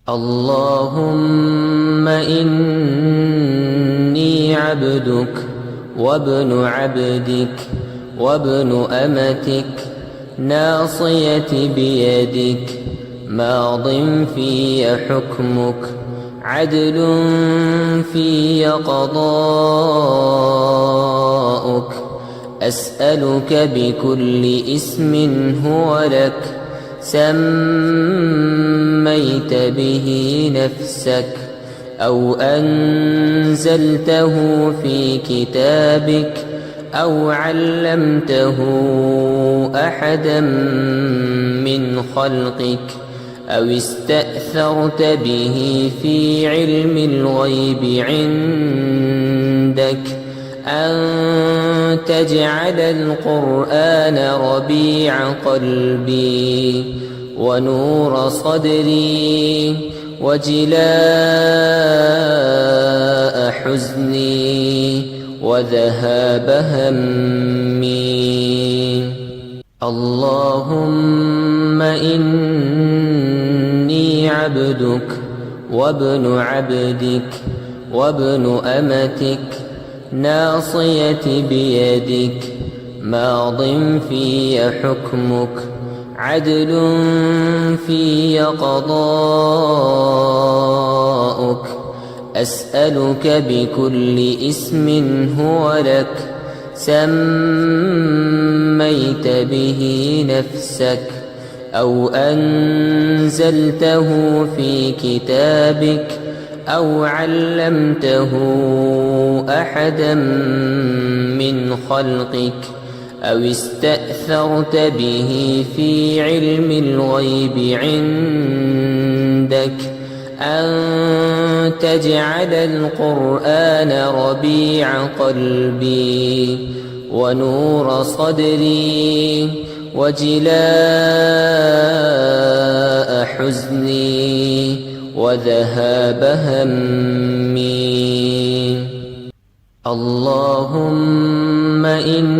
اللهم إني عبدك وابن عبدك وابن أمتك ناصيتي بيدك ماض في حكمك عدل في قضاؤك أسألك بكل اسم هو لك سميت به نفسك أو أنزلته في كتابك أو علمته أحدا من خلقك أو استأثرت به في علم الغيب عندك أن تجعل القرآن ربيع قلبي ونور صدري وجلاء حزني وذهاب همي. اللهم إني عبدك وابن عبدك وابن أمتك ناصيتي بيدك ماض في حكمك عدل في قضاؤك أسألك بكل اسم هو لك سميت به نفسك أو أنزلته في كتابك أو علمته أحدا من خلقك أو استأثرت به في علم الغيب عندك أن تجعل القرآن ربيع قلبي ونور صدري وجلاء حزني وذهاب همي. اللهم إني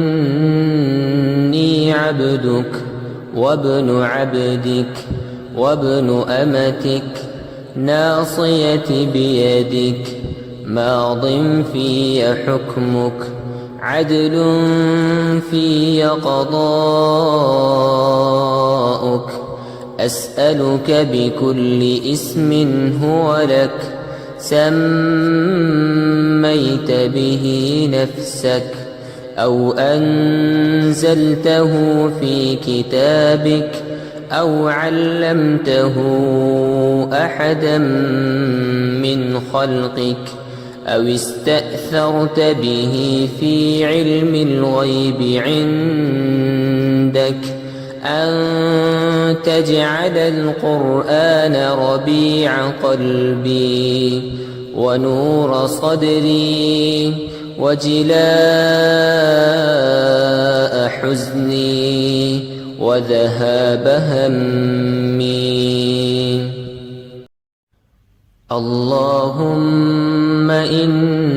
عبدك وابن عبدك وابن أمتك ناصيتي بيدك ماض في حكمك عدل في قضاؤك أسألك بكل اسم هو لك سميت به نفسك أو أنزلته في كتابك أو علمته أحدا من خلقك أو استأثرت به في علم الغيب عندك أن تجعل القرآن ربيع قلبي ونور صدري وجلاء حزني وذهاب همي. اللهم إني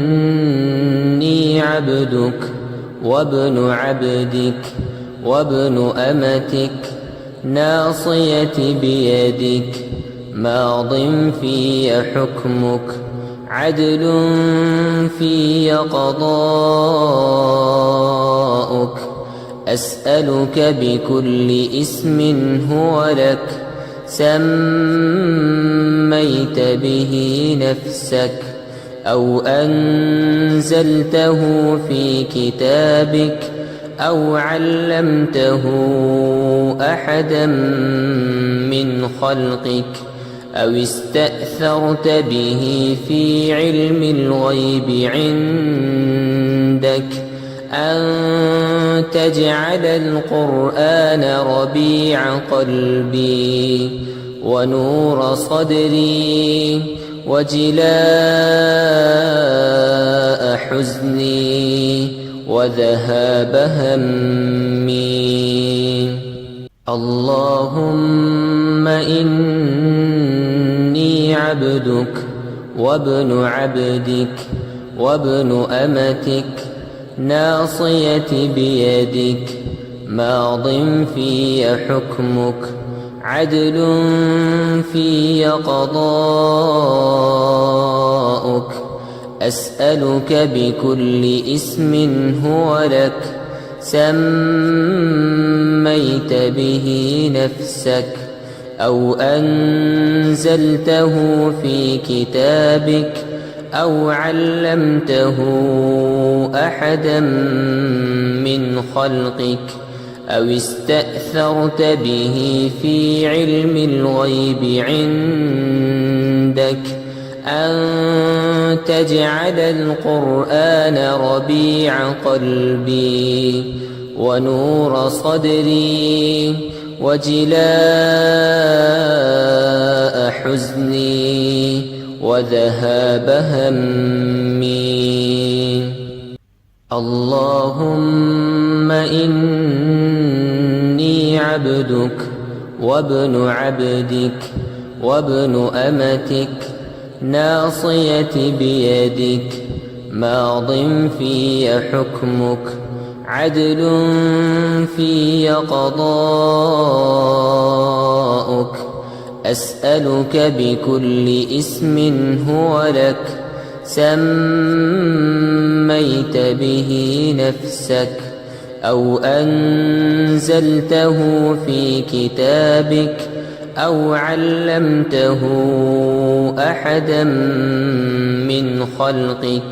عبدك وابن عبدك وابن أمتك ناصيتي بيدك ماض في حكمك عدل في قضاؤك أسألك بكل اسم هو لك سميت به نفسك أو أنزلته في كتابك أو علمته أحدا من خلقك أو استأثرت به في علم الغيب عندك أن تجعل القرآن ربيع قلبي ونور صدري وجلاء حزني وذهاب همي. اللهم إني عبدك وابن عبدك وابن أمتك ناصيتي بيدك ماض في حكمك عدل في قضاؤك أسألك بكل اسم هو لك سميت به نفسك أو أنزلته في كتابك أو علمته أحدا من خلقك أو استأثرت به في علم الغيب عندك أن تجعل القرآن ربيع قلبي ونور صدري وجلاء حزني وذهاب همي. اللهم إني عبدك وابن عبدك وابن أمتك ناصيتي بيدك ماض في حكمك عدل في قضاؤك أسألك بكل اسم هو لك سميت به نفسك أو أنزلته في كتابك أو علمته أحدا من خلقك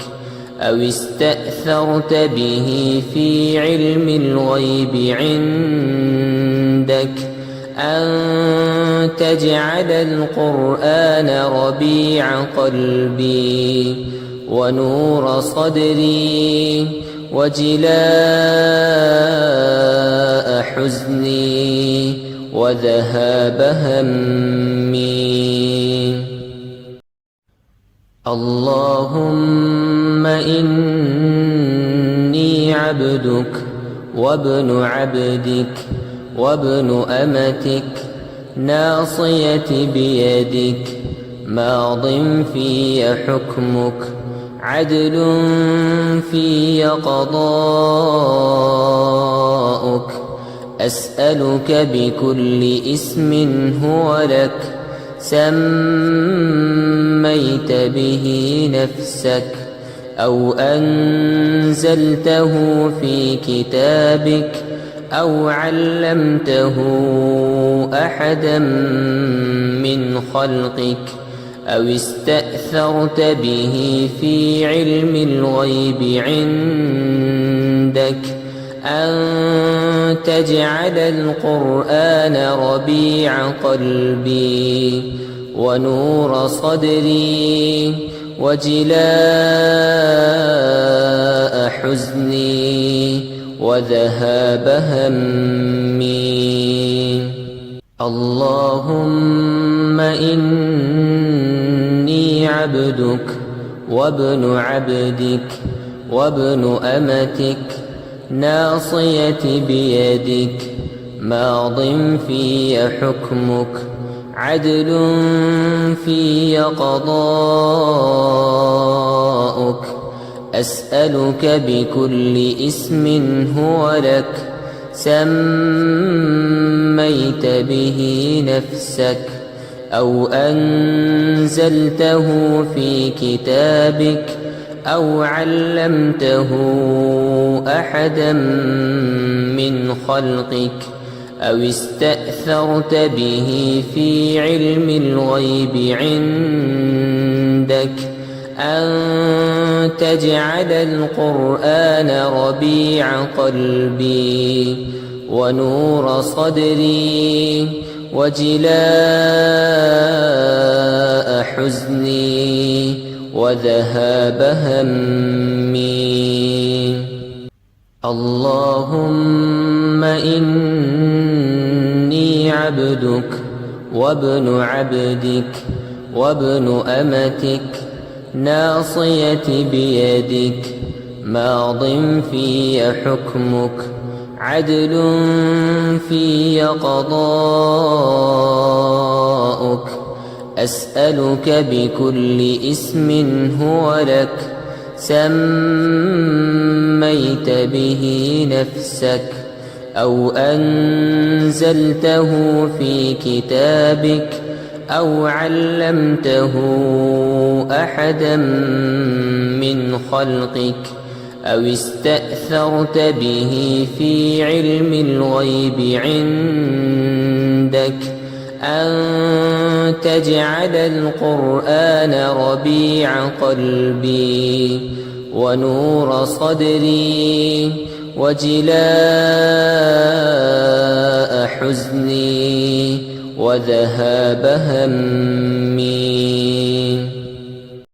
أو استأثرت به في علم الغيب عندك أن تجعل القرآن ربيع قلبي ونور صدري وجلاء حزني وذهاب همي. اللهم إني عبدك وابن عبدك وابن أمتك ناصيتي بيدك ماض في حكمك عدل في قضاؤك أسألك بكل اسم هو لك سميت به نفسك أو أنزلته في كتابك أو علمته أحدا من خلقك أو استأثرت به في علم الغيب عندك أن تجعل القرآن ربيع قلبي ونور صدري وجلاء حزني وذهاب همي. اللهم إني عبدك وابن عبدك وابن أمتك ناصيتي بيدك ماض في حكمك عدل في قضاؤك أسألك بكل اسم هو لك سميت به نفسك أو أنزلته في كتابك أو علمته أحدا من خلقك أو استأثرت به في علم الغيب عندك أن تجعل القرآن ربيع قلبي ونور صدري وجلاء حزني وذهاب همي. اللهم إني عبدك وابن عبدك وابن أمتك ناصيتي بيدك ماض في حكمك عدل في قضاؤك أسألك بكل اسم هو لك سميت به نفسك أو أنزلته في كتابك أو علمته أحدا من خلقك أو استأثرت به في علم الغيب عندك أن تجعل القرآن ربيع قلبي ونور صدري وجلاء حزني وذهاب همي